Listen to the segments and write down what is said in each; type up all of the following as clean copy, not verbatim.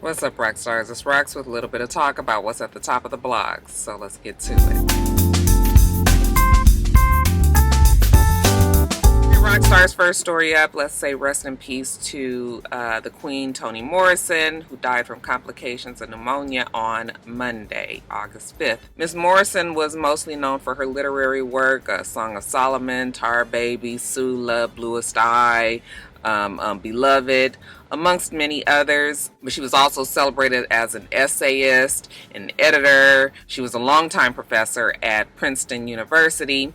What's up, rock stars? It's Rox with a little bit of talk about what's at the top of the blogs. So let's get to it. Rock stars, first story up. Let's say rest in peace to the Queen, Toni Morrison, who died from complications of pneumonia on Monday, August 5th. Miss Morrison was mostly known for her literary work, Song of Solomon, Tar Baby, Sula, Bluest Eye, Beloved, amongst many others. But she was also celebrated as an essayist, an editor. She was a longtime professor at Princeton University.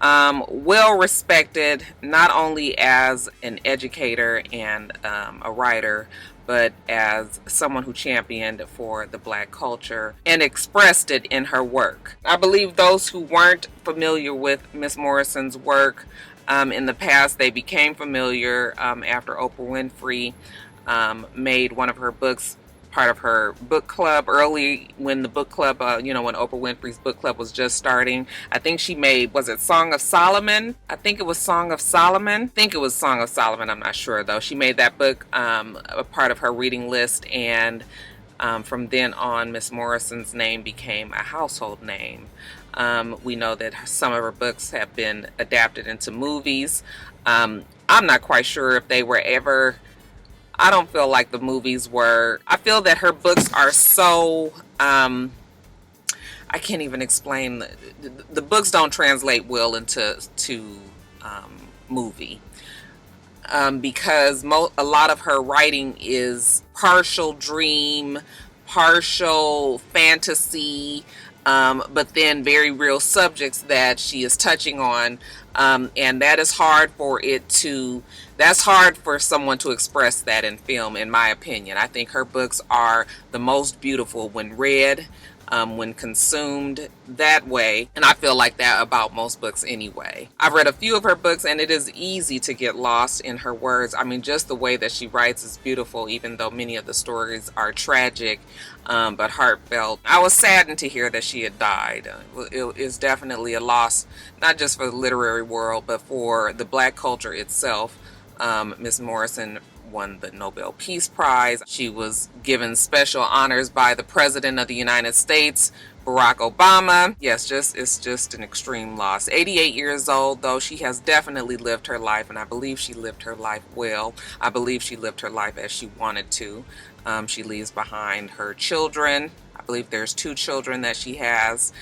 Well respected not only as an educator and a writer, but as someone who championed for the black culture and expressed it in her work. I believe those who weren't familiar with Miss Morrison's work in the past, they became familiar after Oprah Winfrey made one of her books part of her book club early when the book club, when Oprah Winfrey's book club was just starting. I think she made, was it Song of Solomon? I think it was Song of Solomon. I think it was Song of Solomon. I'm not sure though. She made that book a part of her reading list, and from then on, Miss Morrison's name became a household name. We know that some of her books have been adapted into movies. I'm not quite sure if they were ever, I don't feel like the movies were. I feel that her books are so, I can't even explain. The books don't translate well into movie. Because a lot of her writing is partial dream, partial fantasy, but then very real subjects that she is touching on, and that is hard for that's hard for someone to express that in film, in my opinion. I think her books are the most beautiful when read, when consumed that way, and I feel like that about most books anyway. I've read a few of her books, and it is easy to get lost in her words. I mean, just the way that she writes is beautiful, even though many of the stories are tragic, but heartfelt. I was saddened to hear that she had died. It is definitely a loss, not just for the literary world, but for the black culture itself. Miss Morrison won the Nobel Peace Prize. She was given special honors by the President of the United States, Barack Obama. Yes, it's just an extreme loss. 88 years old, though. She has definitely lived her life, and I believe she lived her life well. I believe she lived her life as she wanted to. She leaves behind her children. I believe there's 2 children that she has.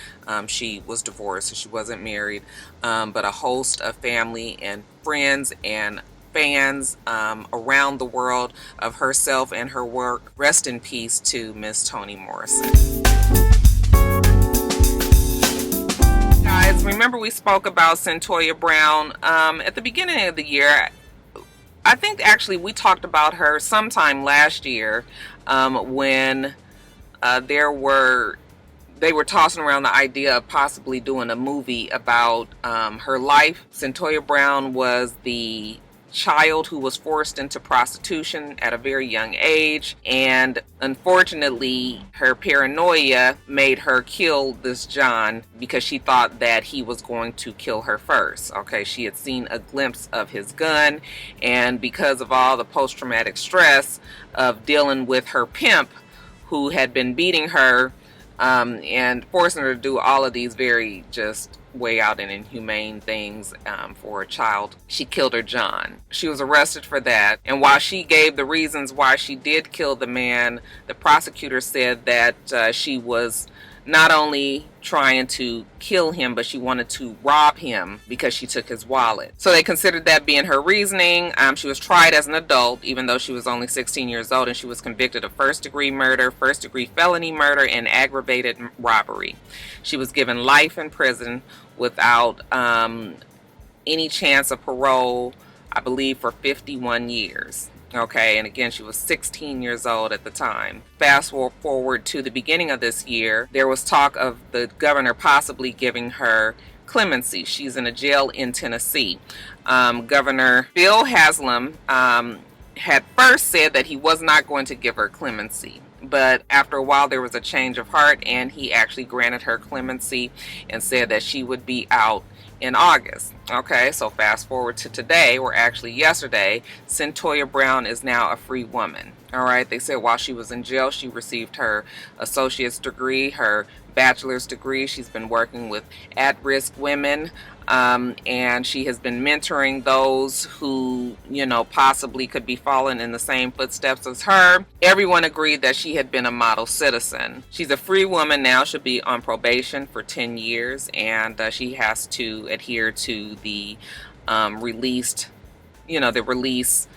She was divorced, so she wasn't married, but a host of family and friends and fans around the world of herself and her work. Rest in peace to Miss Toni Morrison. Guys, remember we spoke about Sentorria Brown at the beginning of the year. I think actually we talked about her sometime last year when they were tossing around the idea of possibly doing a movie about her life. Sentorria Brown was the child who was forced into prostitution at a very young age, and unfortunately her paranoia made her kill this John because she thought that he was going to kill her first. Okay, she had seen a glimpse of his gun, and because of all the post-traumatic stress of dealing with her pimp who had been beating her and forcing her to do all of these very just way out and inhumane things for a child, she killed her John. She was arrested for that, and while she gave the reasons why she did kill the man, the prosecutor said that she was not only trying to kill him, but she wanted to rob him because she took his wallet. So they considered that being her reasoning. She was tried as an adult, even though she was only 16 years old, and she was convicted of first-degree murder, first-degree felony murder, and aggravated robbery. She was given life in prison without any chance of parole, I believe, for 51 years. Okay, and again, she was 16 years old at the time. Fast forward to the beginning of this year, there was talk of the governor possibly giving her clemency. She's in a jail in Tennessee. Governor Bill Haslam had first said that he was not going to give her clemency. But after a while, there was a change of heart, and he actually granted her clemency and said that she would be out in August. Okay, so fast forward to today, or actually yesterday, Sentorria Brown is now a free woman. All right, they said while she was in jail, she received her associate's degree, her bachelor's degree. She's been working with at-risk women, and she has been mentoring those who, you know, possibly could be following in the same footsteps as her. Everyone agreed that she had been a model citizen. She's a free woman now. She'll be on probation for 10 years, and she has to adhere to the release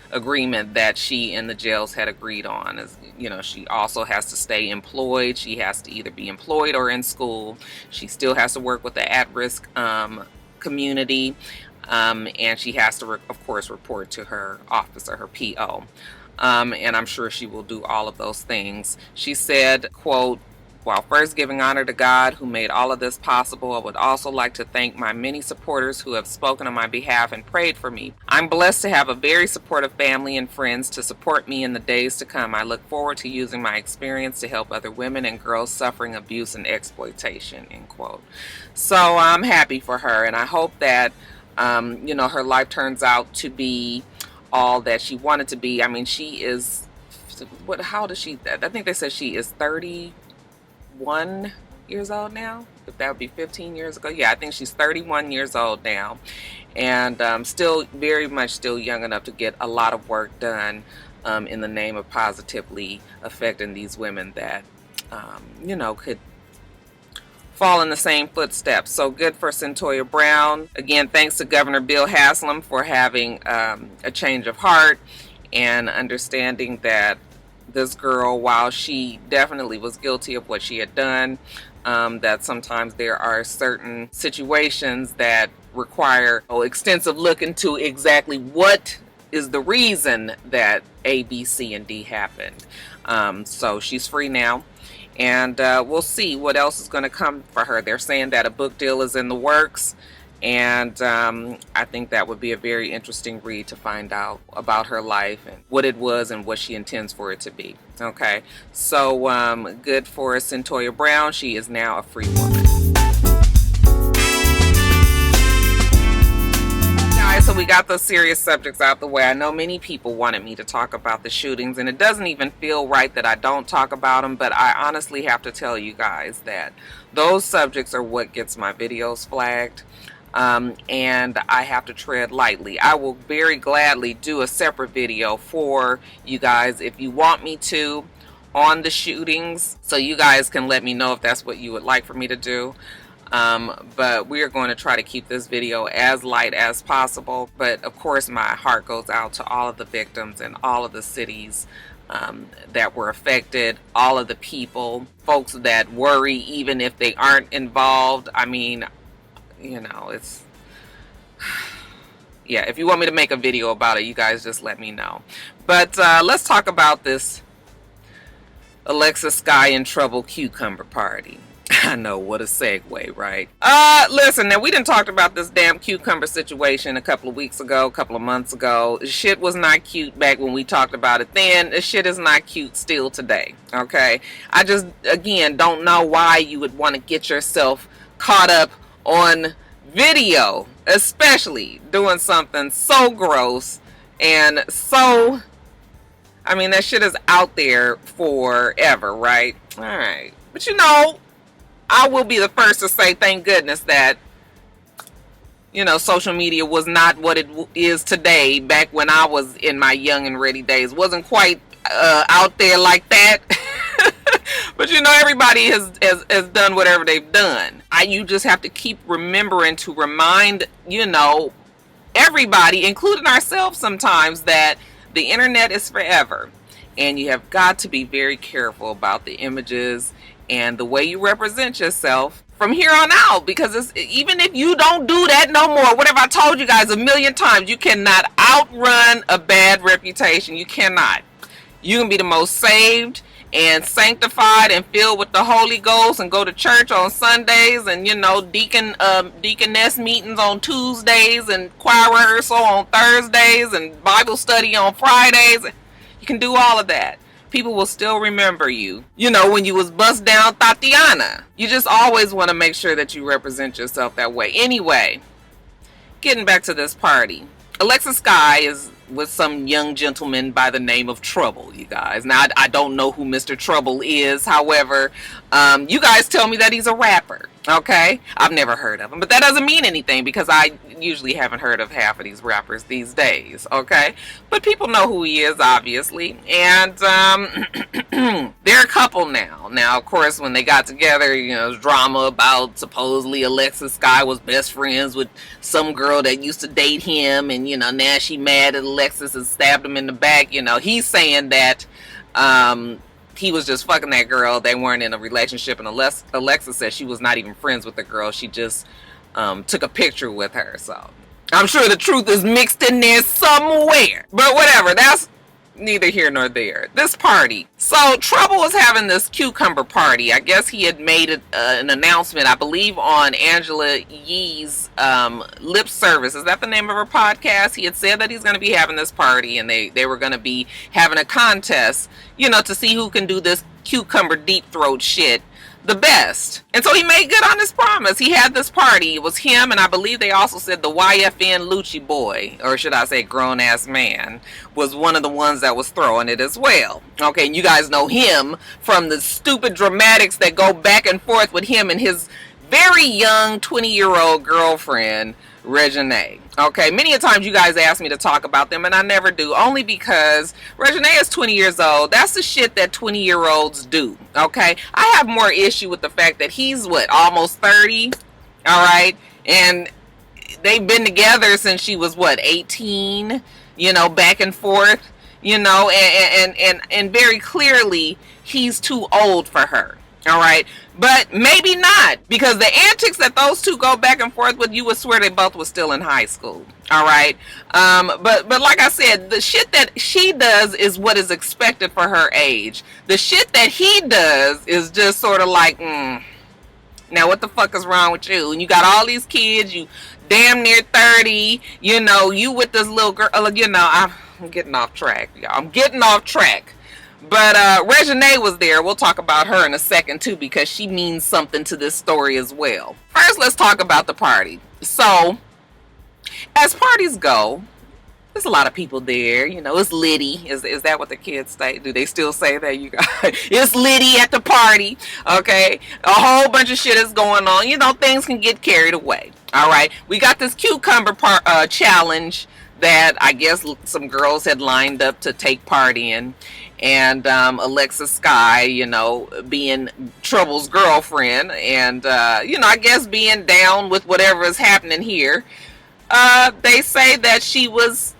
agreement that she and the jails had agreed on. As you know, she also has to stay employed. She has to either be employed or in school. She still has to work with the at-risk community, and she has to of course report to her officer, her PO, and I'm sure she will do all of those things. She said, quote, "While first giving honor to God who made all of this possible, I would also like to thank my many supporters who have spoken on my behalf and prayed for me. I'm blessed to have a very supportive family and friends to support me in the days to come. I look forward to using my experience to help other women and girls suffering abuse and exploitation," end quote. So I'm happy for her, and I hope that you know, her life turns out to be all that she wanted to be. I mean, she is, how old is she? I think they said she is 31 years old now. If that would be 15 years ago. Yeah, I think she's 31 years old now, and still very much still young enough to get a lot of work done in the name of positively affecting these women that you know, could fall in the same footsteps. So good for Sentorria Brown. Again, thanks to Governor Bill Haslam for having a change of heart and understanding that this girl, while she definitely was guilty of what she had done, that sometimes there are certain situations that require extensive look into exactly what is the reason that A, B, C, and D happened. So she's free now, and we'll see what else is going to come for her. They're saying that a book deal is in the works, and I think that would be a very interesting read to find out about her life and what it was and what she intends for it to be. Okay, so good for Sentorria Brown. She is now a free woman. Guys, so we got those serious subjects out the way. I know many people wanted me to talk about the shootings, and it doesn't even feel right that I don't talk about them, but I honestly have to tell you guys that those subjects are what gets my videos flagged. And I have to tread lightly. I will very gladly do a separate video for you guys if you want me to on the shootings, so you guys can let me know if that's what you would like for me to do. But we are going to try to keep this video as light as possible. But of course, my heart goes out to all of the victims and all of the cities that were affected, all of the people, folks that worry even if they aren't involved. I mean, you know, it's, yeah, if you want me to make a video about it, you guys just let me know. But let's talk about this Alexis Skye in trouble cucumber party. I know, what a segue, right? Listen, now we done talked about this damn cucumber situation a couple of weeks ago, a couple of months ago. Shit was not cute back when we talked about it then. The shit is not cute still today, okay? I just, again, don't know why you would want to get yourself caught up on video, especially doing something so gross and so, I mean, that shit is out there forever, right? All right, but you know, I will be the first to say thank goodness that, you know, social media was not what it is today. Back when I was in my young and ready days, wasn't quite out there like that. But you know, everybody has done whatever they've done. You just have to keep remembering to remind, you know, everybody, including ourselves sometimes, that the internet is forever. And you have got to be very careful about the images and the way you represent yourself from here on out. Because even if you don't do that no more, what have I told you guys a million times? You cannot outrun a bad reputation. You cannot. You can be the most saved and sanctified and filled with the Holy Ghost and go to church on Sundays and, you know, deaconess meetings on Tuesdays and choir rehearsal on Thursdays and Bible study on Fridays. You can do all of that. People will still remember you, you know, when you was bust down Tatiana. You just always want to make sure that you represent yourself that way. Anyway, getting back to this party. Alexis Skye is with some young gentleman by the name of Trouble, you guys. Now, I don't know who Mr. Trouble is. However, you guys tell me that he's a rapper. Okay? I've never heard of him. But that doesn't mean anything because I usually haven't heard of half of these rappers these days. Okay? But people know who he is, obviously. And they're a couple now. Now, of course, when they got together, you know, drama about supposedly Alexis Skye was best friends with some girl that used to date him. And, you know, now she mad at Alexis and stabbed him in the back. You know, he's saying that he was just fucking that girl. They weren't in a relationship. And Alexis said she was not even friends with the girl. She just took a picture with her. So I'm sure the truth is mixed in there somewhere. But whatever. That's neither here nor there. This party. So Trouble was having this cucumber party. I guess he had made an announcement, I believe, on Angela Yee's Lip Service. Is that the name of her podcast? He had said that he's going to be having this party, and they were going to be having a contest, you know, to see who can do this cucumber deep throat shit the best. And so he made good on his promise. He had this party. It was him, and I believe they also said the YFN Lucci boy, or should I say grown ass man, was one of the ones that was throwing it as well. Okay, and you guys know him from the stupid dramatics that go back and forth with him and his very young 20-year-old girlfriend, Reginae. Okay, many a times you guys ask me to talk about them, and I never do, only because Reginae is 20 years old. That's the shit that 20-year-olds do. Okay, I have more issue with the fact that he's what, almost 30. All right, and they've been together since she was what, 18. You know, back and forth. You know, and very clearly he's too old for her. All right, but maybe not, because the antics that those two go back and forth with, you would swear they both were still in high school. All right, but like I said, the shit that she does is what is expected for her age. The shit that he does is just sort of like, now what the fuck is wrong with you? And you got all these kids, you damn near 30, you know, you with this little girl, you know, I'm getting off track, y'all. I'm getting off track. But Reginae was there. We'll talk about her in a second too, because she means something to this story as well. First, let's talk about the party. So, as parties go, there's a lot of people there. You know, it's litty. Is that what the kids say? Do they still say that, you guys? It's litty at the party. Okay, a whole bunch of shit is going on. You know, things can get carried away. All right, we got this cucumber challenge that I guess some girls had lined up to take part in. And Alexis Skye, you know, being Trouble's girlfriend, and you know, I guess being down with whatever is happening here, they say that she was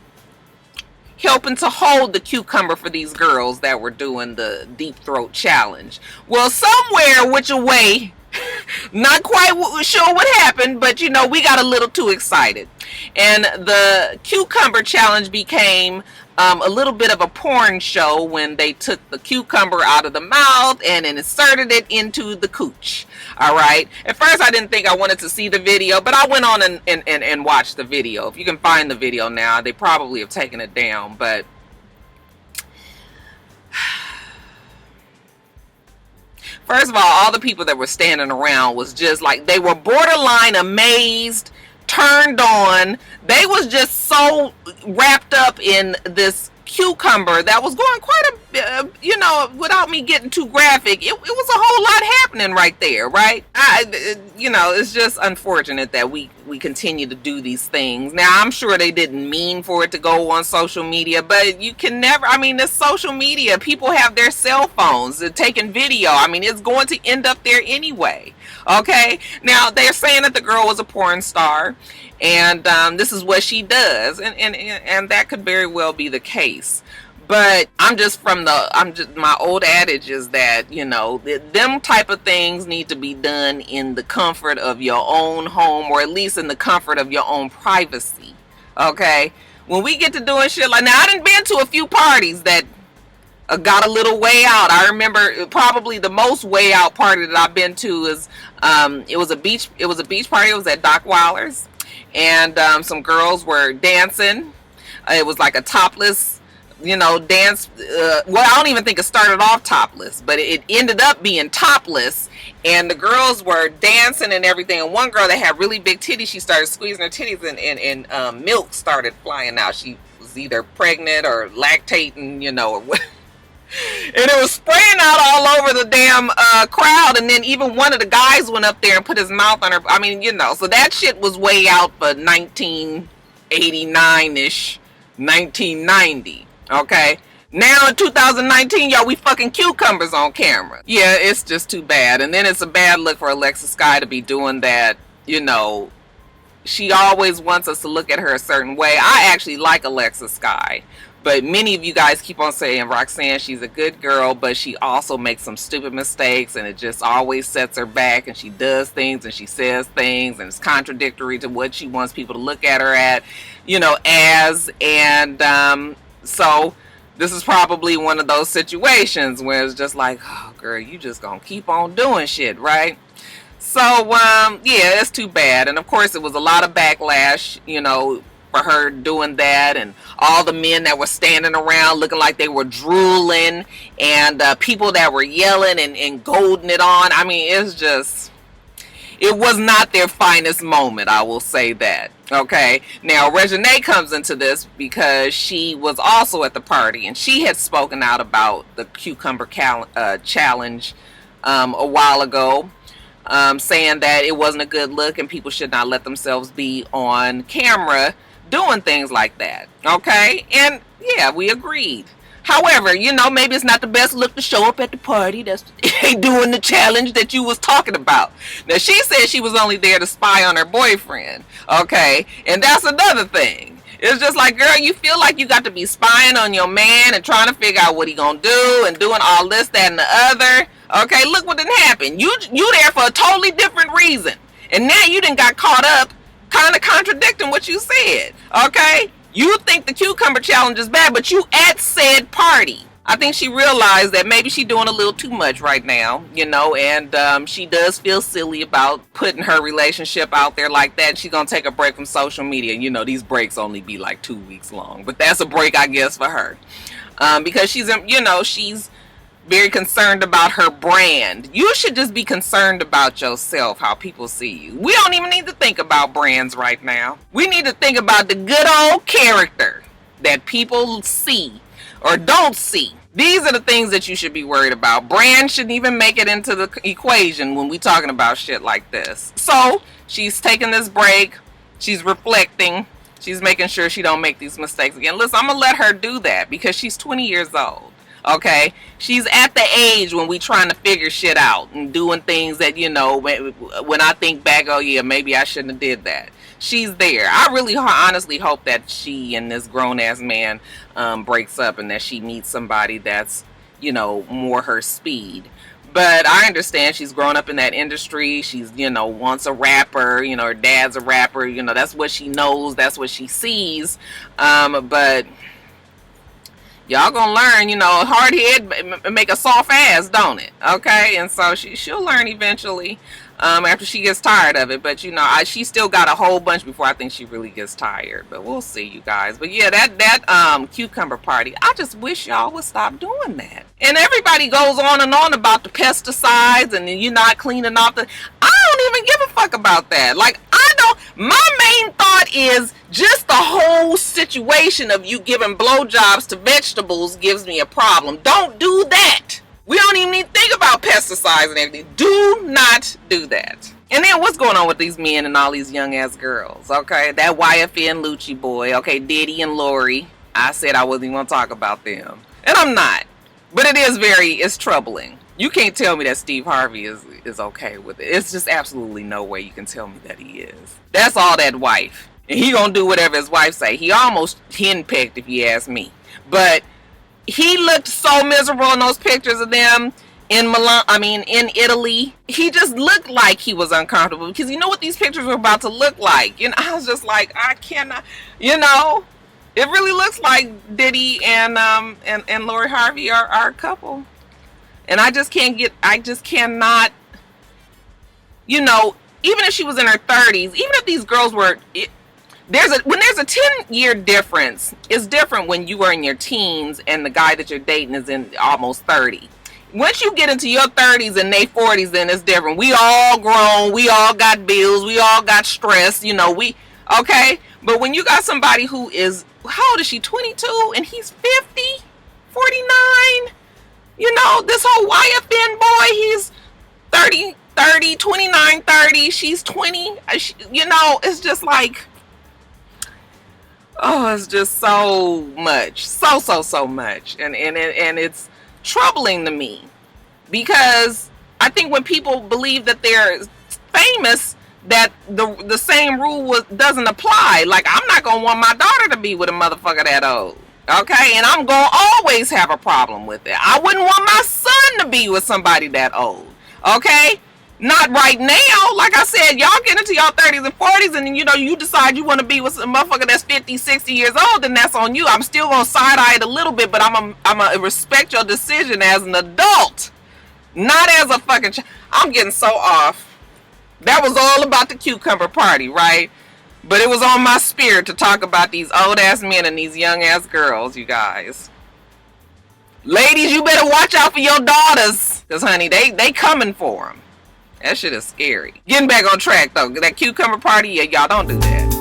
helping to hold the cucumber for these girls that were doing the deep throat challenge. Well, somewhere which way, not quite sure what happened, but you know, we got a little too excited, and the cucumber challenge became a little bit of a porn show when they took the cucumber out of the mouth and inserted it into the cooch. All right. At first, I didn't think I wanted to see the video, but I went on and watched the video. If you can find the video now, they probably have taken it down. But first of all the people that were standing around was just like, they were borderline amazed, turned on. They was just so wrapped up in this cucumber that was going quite a, you know, without me getting too graphic, it was a whole lot happening right there, right? You know, it's just unfortunate that we continue to do these things. Now, I'm sure they didn't mean for it to go on social media, but you can never, I mean, it's social media. People have their cell phones. They're taking video. I mean, it's going to end up there anyway. Okay? Now, they're saying that the girl was a porn star, and this is what she does, and that could very well be the case. But my old adage is that, you know, them type of things need to be done in the comfort of your own home, or at least in the comfort of your own privacy. Okay? When we get to doing shit like, now I done been to a few parties that got a little way out. I remember probably the most way out party that I've been to is it was a beach party. It was at Doc Weiler's, and some girls were dancing. It was like a topless, you know, dance. Well, I don't even think it started off topless, but it ended up being topless, and the girls were dancing and everything. And one girl that had really big titties, she started squeezing her titties, and milk started flying out. She was was either pregnant or lactating, or what. And it was spraying out all over the damn crowd. And then even one of the guys went up there and put his mouth on her. I mean, so that shit was way out for 1989-ish, 1990. Okay. Now in 2019, y'all, we fucking cucumbers on camera. Yeah, it's just too bad. And then it's a bad look for Alexis Skye to be doing that. She always wants us to look at her a certain way. I actually like Alexis Skye. But many of you guys keep on saying, Roxanne, she's a good girl, but she also makes some stupid mistakes, and it just always sets her back, and she does things, and she says things, and it's contradictory to what she wants people to look at her at, as. And so this is probably one of those situations where it's just like, oh, girl, you just gonna keep on doing shit, right? So, yeah, it's too bad. And, of course, it was a lot of backlash, for her doing that, and all the men that were standing around looking like they were drooling, and people that were yelling and goading it on. I mean, it was not their finest moment, I will say that. Okay, now Reginae comes into this because she was also at the party, and she had spoken out about the cucumber challenge a while ago, saying that it wasn't a good look and people should not let themselves be on camera doing things like that. Okay, and yeah, we agreed. However, maybe it's not the best look to show up at the party that's doing the challenge that you was talking about. Now, she said she was only there to spy on her boyfriend. Okay, and that's another thing. It's just like, girl, you feel like you got to be spying on your man and trying to figure out what he gonna do and doing all this, that, and the other. Okay, look what didn't happen. You there for a totally different reason. And now you done got caught up kind of contradicting what you said. Okay? You think the cucumber challenge is bad, but you at said party. I think she realized that maybe she's doing a little too much right now, and she does feel silly about putting her relationship out there like that. She's going to take a break from social media. These breaks only be like 2 weeks long, but that's a break, I guess, for her. Because she's very concerned about her brand. You should just be concerned about yourself, how people see you. We don't even need to think about brands right now. We need to think about the good old character that people see or don't see. These are the things that you should be worried about. Brand shouldn't even make it into the equation when we're talking about shit like this. So she's taking this break. She's reflecting. She's making sure she don't make these mistakes again. Listen, I'm going to let her do that because she's 20 years old. Okay, she's at the age when we trying to figure shit out and doing things that, when I think back, oh yeah, maybe I shouldn't have did that. She's there. I really honestly hope that she and this grown-ass man breaks up and that she meets somebody that's, more her speed. But I understand she's grown up in that industry. She's, once a rapper, her dad's a rapper, that's what she knows, that's what she sees. But y'all gonna learn, hard head make a soft ass, don't it? Okay, and so she'll learn eventually after she gets tired of it. But she still got a whole bunch before I think she really gets tired. But we'll see, you guys. But yeah, that cucumber party, I just wish y'all would stop doing that. And everybody goes on and on about the pesticides and you're not cleaning off the. I don't even give a fuck about that. Like, my main thought is just the whole situation of you giving blowjobs to vegetables gives me a problem. Don't do that. We don't even need to think about pesticides and everything. Do not do that. And then what's going on with these men and all these young ass girls? Okay, that YFN and Lucci boy. Okay, Diddy and Lori. I said I wasn't even going to talk about them. And I'm not. But it's troubling. You can't tell me that Steve Harvey is okay with it. It's just absolutely no way you can tell me that he is. That's all that wife. And he gonna do whatever his wife say. He almost henpecked, if you ask me. But he looked so miserable in those pictures of them in in Italy. He just looked like he was uncomfortable because you know what these pictures were about to look like. I was just like, I cannot, it really looks like Diddy and Lori Harvey are a couple. And I just cannot, even if she was in her 30s, even if these girls were, when there's a 10-year difference, it's different when you are in your teens and the guy that you're dating is in almost 30. Once you get into your 30s and they 40s, then it's different. We all grown, we all got bills, we all got stress, Okay, but when you got somebody who is, how old is she, 22, and he's 50, 49, you know, this whole YFN boy, he's 29, 30, she's 20, you know, it's just like, oh, it's just so much, so much, and it's troubling to me, because I think when people believe that they're famous, that the same rule doesn't apply. Like, I'm not gonna want my daughter to be with a motherfucker that old, okay? And I'm gonna always have a problem with it. I wouldn't want my son to be with somebody that old, okay? Not right now. Like I said, y'all get into y'all 30s and 40s, and you know, you decide you want to be with a motherfucker that's 50, 60 years old, then that's on you. I'm still gonna side-eye it a little bit, but I'm gonna respect your decision as an adult, not as a fucking I'm getting so off. That was all about the cucumber party, right? But it was on my spirit to talk about these old ass men and these young ass girls, you guys. Ladies, you better watch out for your daughters, because honey, they coming for them. That shit is scary. Getting back on track though, that cucumber party, yeah, y'all don't do that.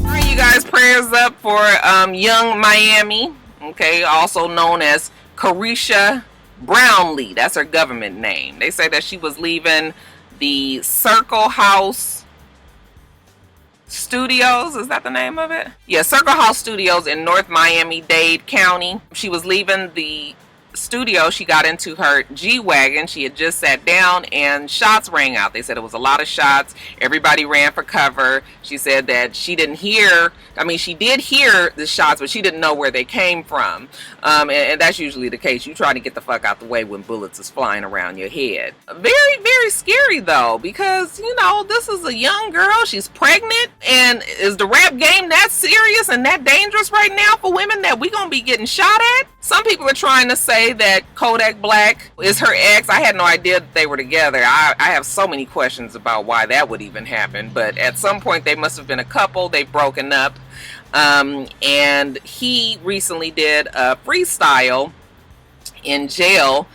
All right, you guys, prayers up for young Miami, okay, also known as Carisha Brownlee. That's her government name. They say that she was leaving the Circle House Studios. Is that the name of it? Yeah, Circle House Studios in North Miami-Dade County. She was leaving the studio. She got into her G-Wagon. She had just sat down and shots rang out. They said it was a lot of shots. Everybody ran for cover. She said that she didn't hear, I mean, she did hear the shots, but she didn't know where they came from. And that's usually the case. You try to get the fuck out the way when bullets is flying around your head. Very, very scary though, because, you know, this is a young girl. She's pregnant. And is the rap game that serious and that dangerous right now for women that we gonna be getting shot at? Some people are trying to say that Kodak Black is her ex. I had no idea that they were together. I have so many questions about why that would even happen. But at some point they must have been a couple. They've broken up. And he recently did a freestyle in jail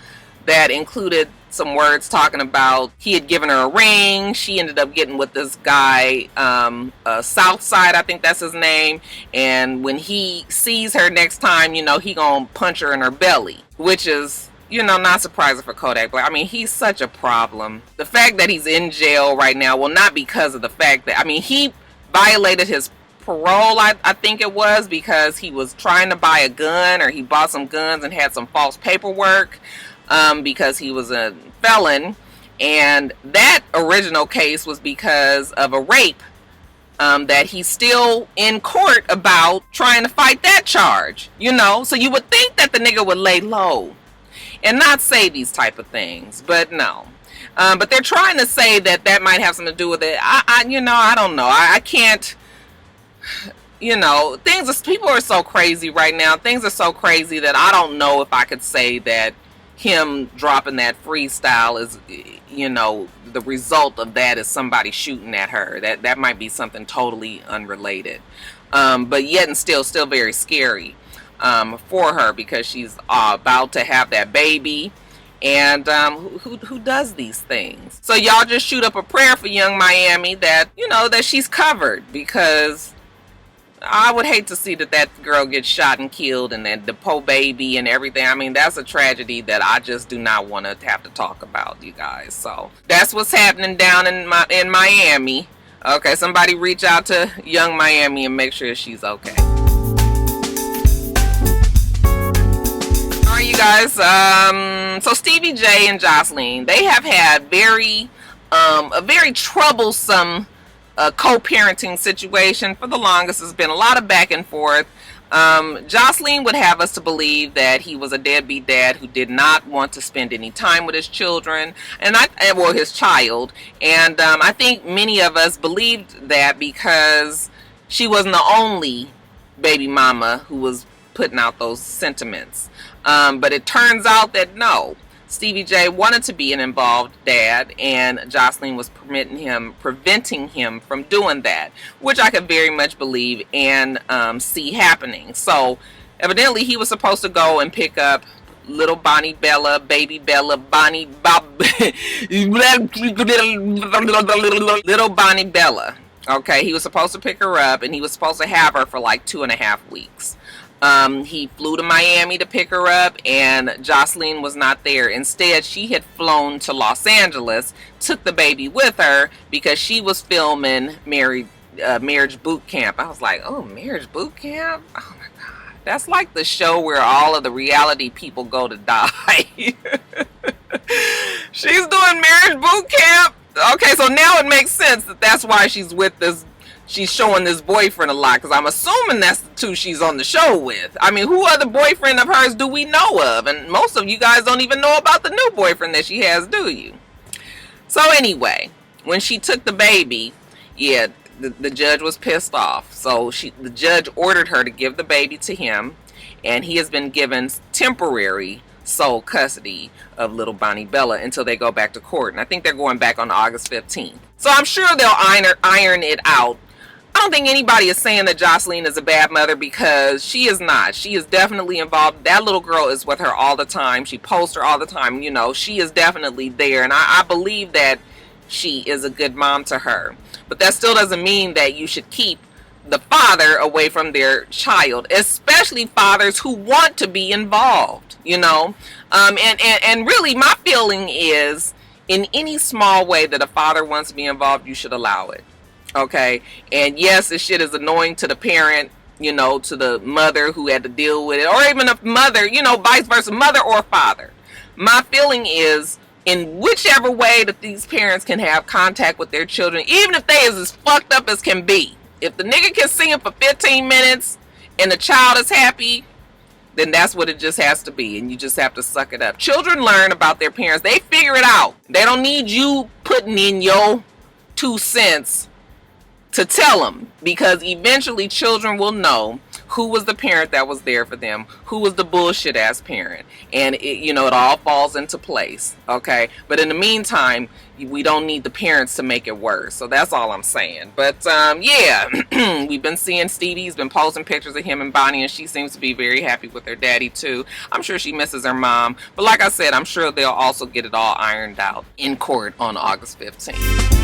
that included some words talking about he had given her a ring. She ended up getting with this guy, Southside, I think that's his name. And when he sees her next time, you know, he gonna punch her in her belly, which is, you know, not surprising for Kodak Black. I mean, he's such a problem. The fact that he's in jail right now, well, not because of the fact that, I mean, he violated his parole, I think it was, because he was trying to buy a gun, or he bought some guns and had some false paperwork, because he was a felon. And that original case was because of a rape, that he's still in court about, trying to fight that charge, you know. So you would think that the nigga would lay low and not say these type of things, but no. But they're trying to say that that might have something to do with it. You know, I don't know. I can't, you know, people are so crazy right now. Things are so crazy that I don't know if I could say that him dropping that freestyle is, you know, the result of that is somebody shooting at her. That might be something totally unrelated. But yet and still very scary for her, because she's about to have that baby. And who does these things? So y'all just shoot up a prayer for young Miami that, you know, that she's covered, because I would hate to see that girl get shot and killed, and then the poor baby and everything. I mean, that's a tragedy that I just do not want to have to talk about, you guys. So that's what's happening down in Miami. Okay, somebody reach out to young Miami and make sure she's okay. All right, you guys. So Stevie J and Jocelyn, they have had a very troublesome co-parenting situation for the longest. There's been a lot of back and forth. Jocelyn would have us to believe that he was a deadbeat dad who did not want to spend any time with his children, and his child. And I think many of us believed that because she wasn't the only baby mama who was putting out those sentiments. But it turns out that no. Stevie J wanted to be an involved dad, and Jocelyn was preventing him from doing that, which I could very much believe and see happening. So evidently he was supposed to go and pick up little Bonnie Bella, baby Bella, Bonnie Bob, little Bonnie Bella. Okay, he was supposed to pick her up, and he was supposed to have her for like 2.5 weeks. He flew to Miami to pick her up, and Jocelyn was not there. Instead, she had flown to Los Angeles, took the baby with her because she was filming Marriage Boot Camp. I was like, oh, Marriage Boot Camp? Oh my God. That's like the show where all of the reality people go to die. She's doing Marriage Boot Camp? Okay, so now it makes sense that that's why she's with this. She's showing this boyfriend a lot, because I'm assuming that's the two she's on the show with. I mean, who other boyfriend of hers do we know of? And most of you guys don't even know about the new boyfriend that she has, do you? So anyway, when she took the baby, yeah, the judge was pissed off. So the judge ordered her to give the baby to him, and he has been given temporary sole custody of little Bonnie Bella until they go back to court. And I think they're going back on August 15th. So I'm sure they'll iron it out. I don't think anybody is saying that Jocelyn is a bad mother, because she is not. She is definitely involved. That little girl is with her all the time. She posts her all the time. You know, she is definitely there. And I believe that she is a good mom to her. But that still doesn't mean that you should keep the father away from their child, especially fathers who want to be involved, you know. And really, my feeling is, in any small way that a father wants to be involved, you should allow it. Okay? And yes, this shit is annoying to the parent, you know, to the mother who had to deal with it, or even a mother, you know, vice versa, mother or father. My feeling is, in whichever way that these parents can have contact with their children, even if they is as fucked up as can be, if the nigga can see him for 15 minutes and the child is happy, then that's what it just has to be, and you just have to suck it up. Children learn about their parents. They figure it out. They don't need you putting in your 2 cents to tell them, because eventually children will know who was the parent that was there for them, who was the bullshit ass parent, and it, you know, it all falls into place. Okay, but in the meantime, we don't need the parents to make it worse. So that's all I'm saying. But yeah, we've been seeing Stevie's been posting pictures of him and Bonnie, and she seems to be very happy with her daddy too. I'm sure she misses her mom, but like I said, I'm sure they'll also get it all ironed out in court on August 15th.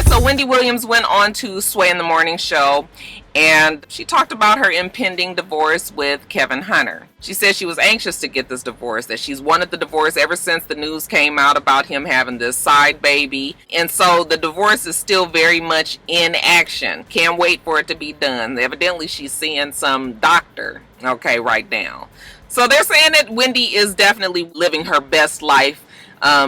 So Wendy Williams went on to Sway in the Morning Show, and she talked about her impending divorce with Kevin Hunter. She said she was anxious to get this divorce, that she's wanted the divorce ever since the news came out about him having this side baby. And so the divorce is still very much in action. Can't wait for it to be done. Evidently she's seeing some doctor, okay, right now. So they're saying that Wendy is definitely living her best life.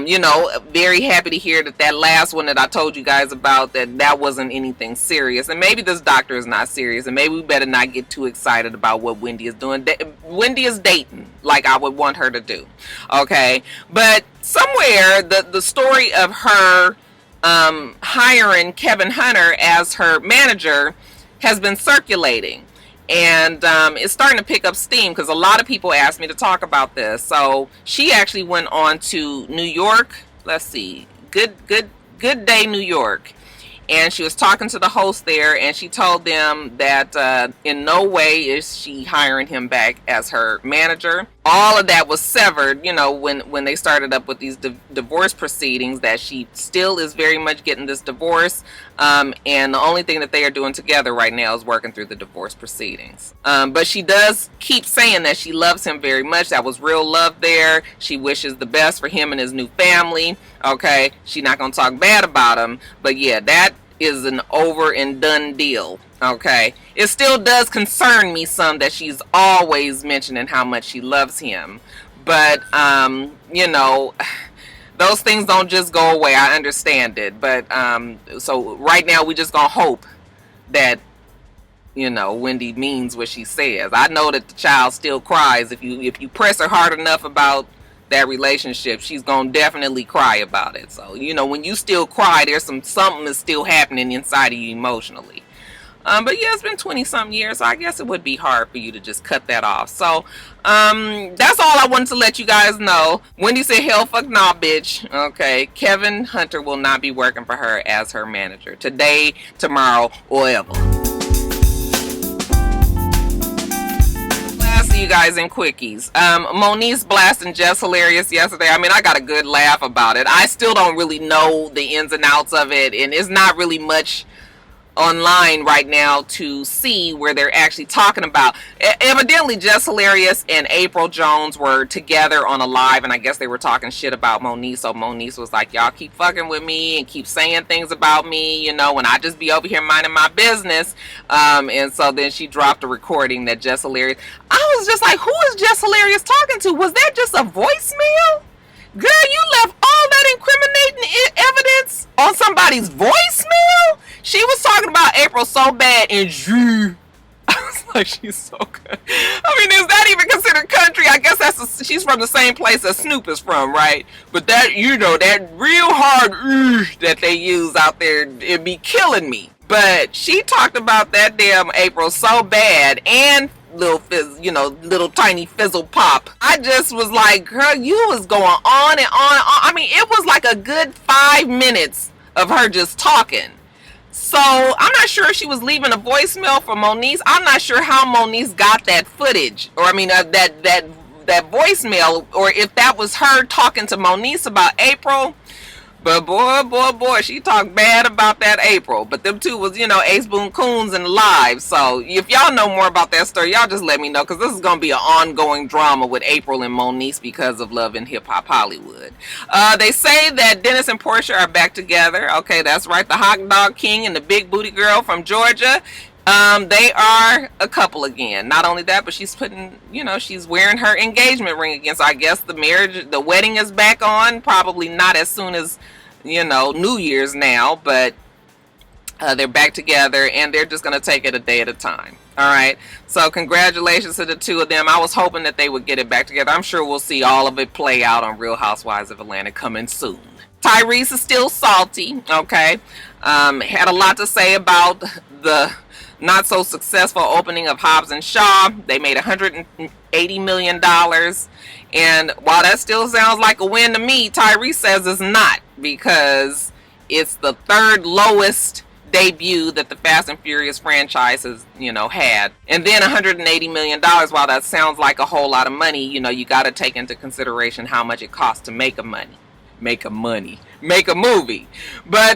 You know, very happy to hear that last one that I told you guys about, that wasn't anything serious. And maybe this doctor is not serious, and maybe we better not get too excited about what Wendy is doing. Wendy is dating like I would want her to do. Okay, but somewhere the story of her hiring Kevin Hunter as her manager has been circulating. And it's starting to pick up steam, because a lot of people asked me to talk about this. So she actually went on to New York. Let's see, Good Day New York, and she was talking to the host there, and she told them that in no way is she hiring him back as her manager. All of that was severed, you know, when they started up with these divorce proceedings, that she still is very much getting this divorce, and the only thing that they are doing together right now is working through the divorce proceedings. But she does keep saying that she loves him very much. That was real love there. She wishes the best for him and his new family. Okay, she's not gonna talk bad about him, but yeah, that is an over and done deal. Okay, it still does concern me some that she's always mentioning how much she loves him, but you know, those things don't just go away. I understand it, but so right now we just gonna hope that, you know, Wendy means what she says. I know that the child still cries. If you press her hard enough about that relationship, she's gonna definitely cry about it. So, you know, when you still cry, there's something is still happening inside of you emotionally. But yeah, it's been 20-something years, so I guess it would be hard for you to just cut that off. So, that's all I wanted to let you guys know. Wendy said, hell fuck nah, bitch. Okay, Kevin Hunter will not be working for her as her manager today, tomorrow, or ever. you guys in Quickies. Moniece blasting Just Hilarious yesterday. I mean, I got a good laugh about it. I still don't really know the ins and outs of it, and it's not really much online right now to see where they're actually talking about. Evidently, Just Hilarious and April Jones were together on a live, and I guess they were talking shit about Moniece. So Moniece was like, y'all keep fucking with me and keep saying things about me, you know, when I just be over here minding my business. And so then she dropped a recording that Just Hilarious. I was just like, who is Just Hilarious talking to? Was that just a voicemail? Girl, you left all that incriminating evidence on somebody's voicemail? She was talking about April so bad and I was like, she's so good. I mean, is that even considered country? I guess she's from the same place that Snoop is from, right? But that, you know, that real hard that they use out there, it'd be killing me. But she talked about that damn April so bad, and little tiny fizzle pop. I just was like, girl, you was going on and on and on. I mean, it was like a good 5 minutes of her just talking. So I'm not sure if she was leaving a voicemail for Moniece. I'm not sure how Moniece got that footage, or I mean that voicemail, or if that was her talking to Moniece about April. But boy, she talked bad about that April. But them two was, Ace Boone Coons and live. So if y'all know more about that story, y'all just let me know, because this is going to be an ongoing drama with April and Moniece because of Love and Hip Hop Hollywood. They say that Dennis and Portia are back together. Okay, that's right. The Hot Dog King and the Big Booty Girl from Georgia. They are a couple again. Not only that, but she's she's wearing her engagement ring again. So I guess the wedding is back on. Probably not as soon as, New Year's now, but they're back together, and they're just going to take it a day at a time. All right. So congratulations to the two of them. I was hoping that they would get it back together. I'm sure we'll see all of it play out on Real Housewives of Atlanta coming soon. Tyrese is still salty. Okay. Had a lot to say about the not so successful opening of Hobbs and Shaw. They made $180 million. And while that still sounds like a win to me, Tyrese says it's not, because it's the third lowest debut that the Fast and Furious franchise has, had. And then $180 million, while that sounds like a whole lot of money, you got to take into consideration how much it costs to make a movie. But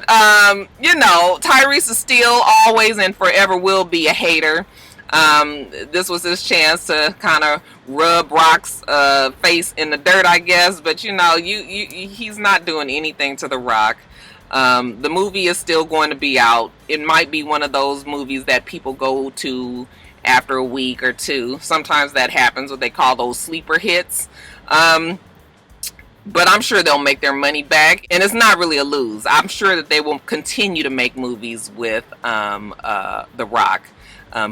Tyrese is still always and forever will be a hater. This was his chance to kind of rub Rock's face in the dirt, I guess. But he's not doing anything to The Rock. The movie is still going to be out. It might be one of those movies that people go to after a week or two. Sometimes that happens, what they call those sleeper hits. But I'm sure they'll make their money back, and it's not really a lose. I'm sure that they will continue to make movies with The Rock.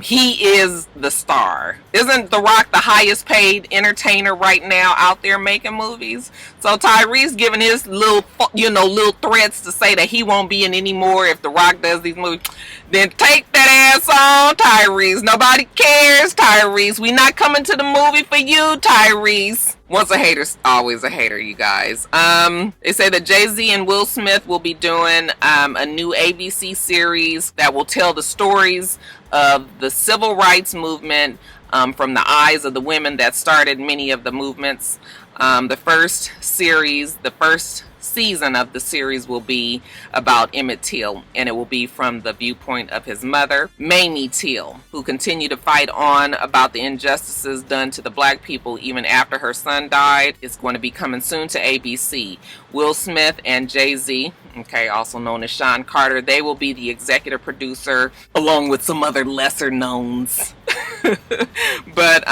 He is the star. Isn't The Rock the highest paid entertainer right now out there making movies? So Tyrese giving his little threats to say that he won't be in anymore if The Rock does these movies. Then take that ass on, Tyrese. Nobody cares, Tyrese. We not coming to the movie for you, Tyrese. Once a hater, always a hater, you guys. They say that Jay-Z and Will Smith will be doing a new ABC series that will tell the stories of the civil rights movement from the eyes of the women that started many of the movements. The first season of the series will be about Emmett Till, and it will be from the viewpoint of his mother, Mamie Till, who continued to fight on about the injustices done to the black people even after her son died. It's going to be coming soon to ABC. Will Smith and Jay-Z, also known as Sean Carter, they will be the executive producer along with some other lesser knowns. But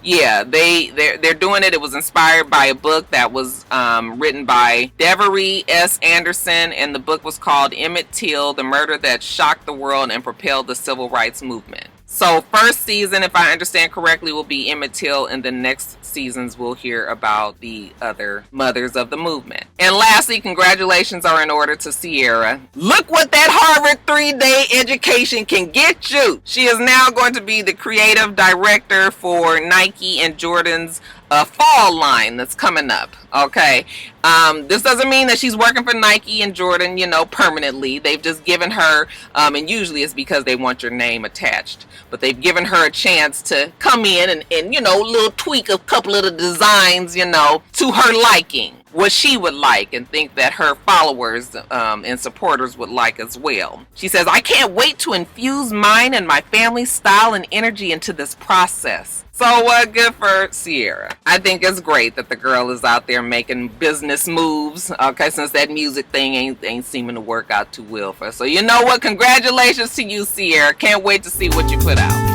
they're doing it. It was inspired by a book that was written by Devery S. Anderson, and the book was called Emmett Till, The Murder That Shocked the World and Propelled the Civil Rights Movement. So first season, if I understand correctly, will be Emmett Till, and the next seasons we'll hear about the other mothers of the movement. And lastly, congratulations are in order to Sierra. Look what that Harvard 3-day education can get you. She is now going to be the creative director for Nike and Jordan's fall line that's coming up. Okay, this doesn't mean that she's working for Nike and Jordan, permanently. They've just given her, and usually it's because they want your name attached, but they've given her a chance to come in and little tweak a couple of the designs, to her liking, what she would like and think that her followers and supporters would like as well. She says, I can't wait to infuse mine and my family's style and energy into this process. So good for Ciara. I think it's great that the girl is out there making business moves, okay, since that music thing ain't seeming to work out too well for her. So you know what? Congratulations to you, Ciara. Can't wait to see what you put out.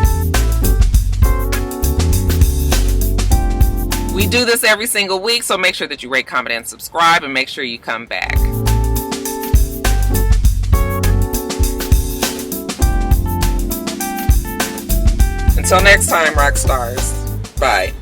We do this every single week, so make sure that you rate, comment, and subscribe, and make sure you come back. Until next time, rock stars. Bye.